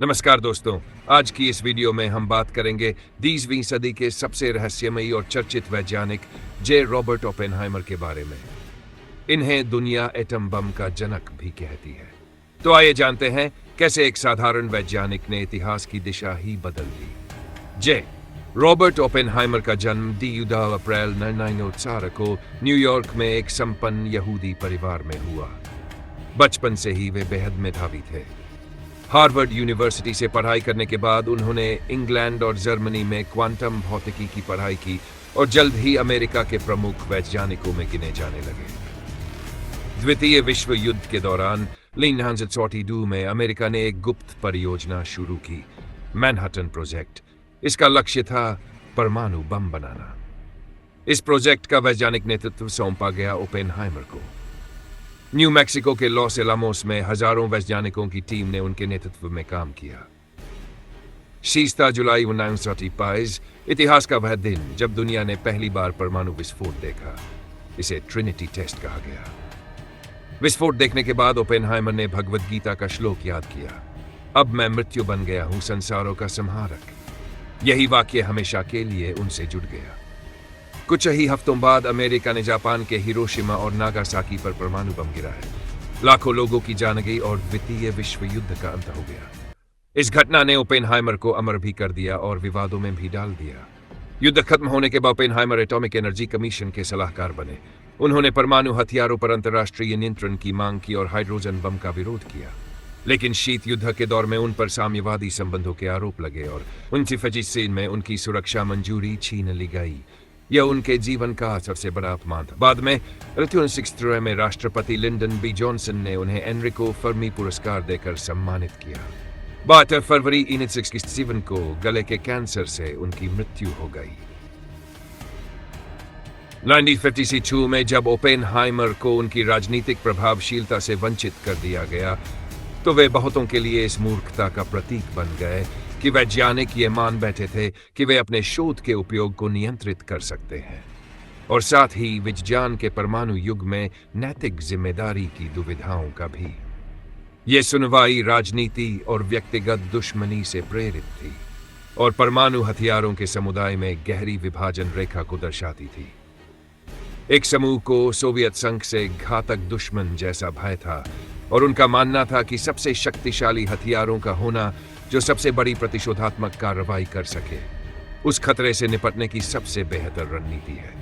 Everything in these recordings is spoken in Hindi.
नमस्कार दोस्तों, आज की इस वीडियो में हम बात करेंगे 20वीं सदी के सबसे रहस्यमयी और चर्चित वैज्ञानिक जे रॉबर्ट ओपेनहाइमर के बारे में। इन्हें दुनिया एटम बम का जनक भी कहती है। तो आइए जानते हैं कैसे एक साधारण वैज्ञानिक ने इतिहास की दिशा ही बदल दी। जे रॉबर्ट ओपेनहाइमर का जन्म 10 अप्रैल 1904 को न्यूयॉर्क में एक संपन्न यहूदी परिवार में हुआ। बचपन से ही वे बेहद मेधावी थे। हार्वर्ड यूनिवर्सिटी से पढ़ाई करने के बाद उन्होंने इंग्लैंड और जर्मनी में क्वांटम भौतिकी की पढ़ाई की और जल्द ही अमेरिका के प्रमुख वैज्ञानिकों में गिने जाने लगे। द्वितीय विश्व युद्ध के दौरान 1942 में अमेरिका ने एक गुप्त परियोजना शुरू की, मैनहट्टन प्रोजेक्ट। इसका लक्ष्य था परमाणु बम बनाना। इस प्रोजेक्ट का वैज्ञानिक नेतृत्व सौंपा गया ओपेनहाइमर को। न्यू मैक्सिको के लॉस एलामोस में हजारों वैज्ञानिकों की टीम ने उनके नेतृत्व में काम किया। 6 जुलाई 1945 इतिहास का वह दिन जब दुनिया ने पहली बार परमाणु विस्फोट देखा। इसे ट्रिनिटी टेस्ट कहा गया। विस्फोट देखने के बाद ओपेनहाइमर ने भगवद गीता का श्लोक याद किया, अब मैं मृत्यु बन गया हूं संसारों का संहारक। यही वाक्य हमेशा के लिए उनसे जुड़ गया। कुछ ही हफ्तों बाद अमेरिका ने जापान के हिरोशिमा और नागासाकी पर परमाणु बम गिराया। लाखों लोगों की जान गई और द्वितीय विश्व युद्ध का अंत हो गया। इस घटना ने ओपेनहाइमर को अमर भी कर दिया और विवादों में भी डाल दिया। युद्ध खत्म होने के बाद ओपेनहाइमर एटॉमिक एनर्जी कमीशन के सलाहकार बने। उन्होंने परमाणु हथियारों पर अंतर्राष्ट्रीय नियंत्रण की मांग की और हाइड्रोजन बम का विरोध किया। लेकिन शीत युद्ध के दौर में उन पर साम्यवादी संबंधों के आरोप लगे और 1955 में उनकी सुरक्षा मंजूरी छीन ली गई। यह उनके जीवन का सबसे बड़ा अपमान था। बाद में 1963 में राष्ट्रपति लिंडन बी जॉनसन ने उन्हें एनरिको फर्मी पुरस्कार देकर सम्मानित किया। 12 फरवरी 1967 को गले के कैंसर से उनकी मृत्यु हो गई। 1952 में जब ओपेनहाइमर को उनकी राजनीतिक प्रभावशीलता से वंचित कर दिया गया तो वे बहुतों के लिए इस मूर्खता का प्रतीक बन गए कि वैज्ञानिक ये मान बैठे थे कि वे अपने शोध के उपयोग को नियंत्रित कर सकते हैं और साथ ही विज्ञान के परमाणु युग में नैतिक जिम्मेदारी की दुविधाओं का भी। ये सुनवाई राजनीति और व्यक्तिगत दुश्मनी से प्रेरित थी और परमाणु हथियारों के समुदाय में गहरी विभाजन रेखा को दर्शाती थी। एक समूह को सोवियत संघ से घातक दुश्मन जैसा भय था और उनका मानना था कि सबसे शक्तिशाली हथियारों का होना जो सबसे बड़ी प्रतिशोधात्मक कार्रवाई कर सके उस खतरे से निपटने की सबसे बेहतर रणनीति है।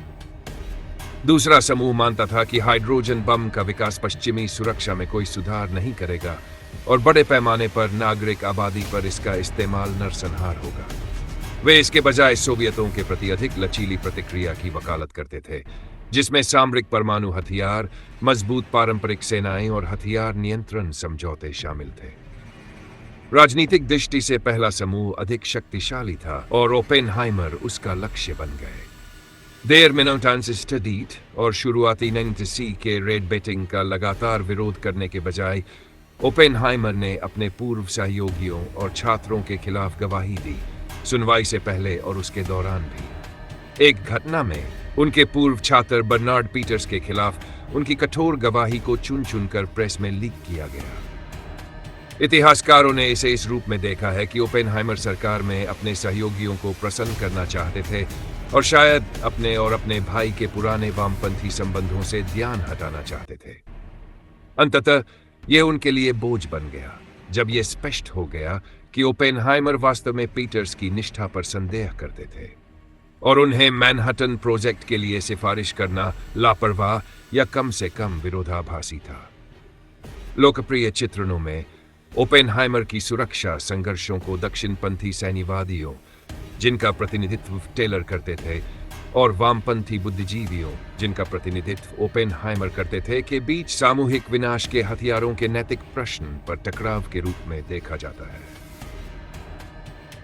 दूसरा समूह मानता था कि हाइड्रोजन बम का विकास पश्चिमी सुरक्षा में कोई सुधार नहीं करेगा और बड़े पैमाने पर नागरिक आबादी पर इसका इस्तेमाल नरसंहार होगा। वे इसके बजाय सोवियतों के प्रति अधिक लचीली प्रतिक्रिया की वकालत करते थे, जिसमें सामरिक परमाणु हथियार, मजबूत पारंपरिक सेनाएं और हथियार नियंत्रण समझौते शामिल थे। राजनीतिक दृष्टि से पहला समूह अधिक शक्तिशाली था और ओपेनहाइमर उसका लक्ष्य बन गए। देर मिनोटांस स्टडीड और शुरुआती नंगसी के रेड बेटिंग का लगातार विरोध करने के बजाय ओपेनहाइमर ने अपने पूर्व सहयोगियों और छात्रों के खिलाफ गवाही दी, सुनवाई से पहले और उसके दौरान भी। एक घटना में उनके पूर्व छात्र बर्नार्ड पीटर्स के खिलाफ उनकी कठोर गवाही को चुन चुनकर प्रेस में लीक किया गया। इतिहासकारों ने इसे इस रूप में देखा है कि ओपेनहाइमर सरकार में अपने सहयोगियों को प्रसन्न करना चाहते थे और शायद अपने और अपने भाई के पुराने वामपंथी संबंधों से ध्यान हटाना चाहते थे। अंततः यह उनके लिए बोझ बन गया जब यह स्पष्ट हो गया कि ओपेनहाइमर वास्तव में पीटर्स की निष्ठा पर संदेह करते थे और उन्हें मैनहट्टन प्रोजेक्ट के लिए सिफारिश करना लापरवाह या कम से कम विरोधाभासी था। लोकप्रिय चित्रणों में ओपेनहाइमर की सुरक्षा संघर्षों को दक्षिणपंथी सैन्यवादियों, जिनका प्रतिनिधित्व टेलर करते थे, और वामपंथी बुद्धिजीवियों, जिनका प्रतिनिधित्व ओपेनहाइमर करते थे, के बीच सामूहिक विनाश के हथियारों के नैतिक प्रश्न पर टकराव के रूप में देखा जाता है।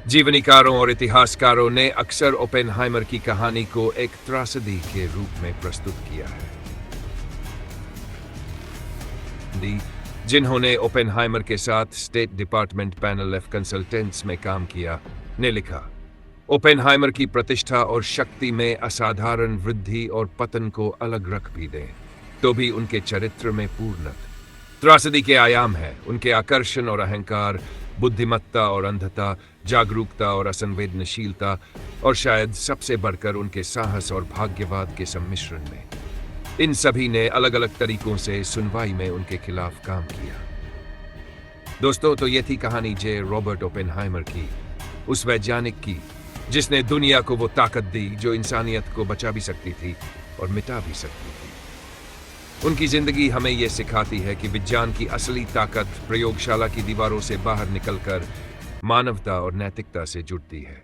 जीवनीकारों और इतिहासकारों ने अक्सर ओपेनहाइमर की कहानी को एक त्रासदी के रूप में प्रस्तुत किया है। जिन्होंने ओपेनहाइमर के साथ state department panel of consultants में काम किया, ने लिखा, ओपेनहाइमर की प्रतिष्ठा और शक्ति में असाधारण वृद्धि और पतन को अलग रख भी दें। तो भी उनके चरित्र में पूर्णत त्रासदी के आयाम है। उनके आकर्षण और अहंकार, बुद्धिमत्ता और अंधता, जागरूकता और असंवेदनशीलता, और शायद सबसे बढ़कर उनके साहस और भाग्यवाद के सम्मिश्रण में। इन सभी ने अलग अलग तरीकों से सुनवाई में उनके खिलाफ काम किया। दोस्तों, तो ये थी कहानी जे रॉबर्ट ओपेनहाइमर की, उस वैज्ञानिक की जिसने दुनिया को वो ताकत दी जो इंसानियत को बचा भी सकती थी और मिटा भी सकती थी। उनकी जिंदगी हमें यह सिखाती है कि विज्ञान की असली ताकत प्रयोगशाला की दीवारों से बाहर निकलकर मानवता और नैतिकता से जुड़ती है।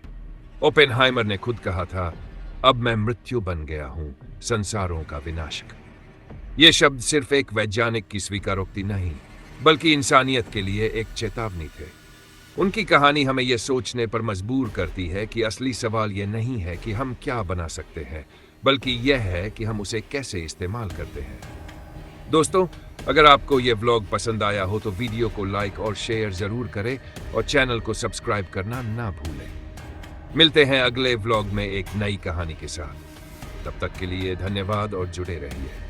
ओपेनहाइमर ने खुद कहा था, अब मैं मृत्यु बन गया हूं, संसारों का विनाशक। ये शब्द सिर्फ एक वैज्ञानिक की स्वीकारोक्ति नहीं, बल्कि इंसानियत के लिए एक चेतावनी थे। उनकी कहानी हमें यह सोचने पर मजबूर करती है कि असली सवाल यह नहीं है कि हम क्या बना सकते हैं, बल्कि यह है कि हम उसे कैसे इस्तेमाल करते हैं। दोस्तों, अगर आपको यह व्लॉग पसंद आया हो तो वीडियो को लाइक और शेयर जरूर करें और चैनल को सब्सक्राइब करना ना भूलें। मिलते हैं अगले व्लॉग में एक नई कहानी के साथ। तब तक के लिए धन्यवाद और जुड़े रहिए।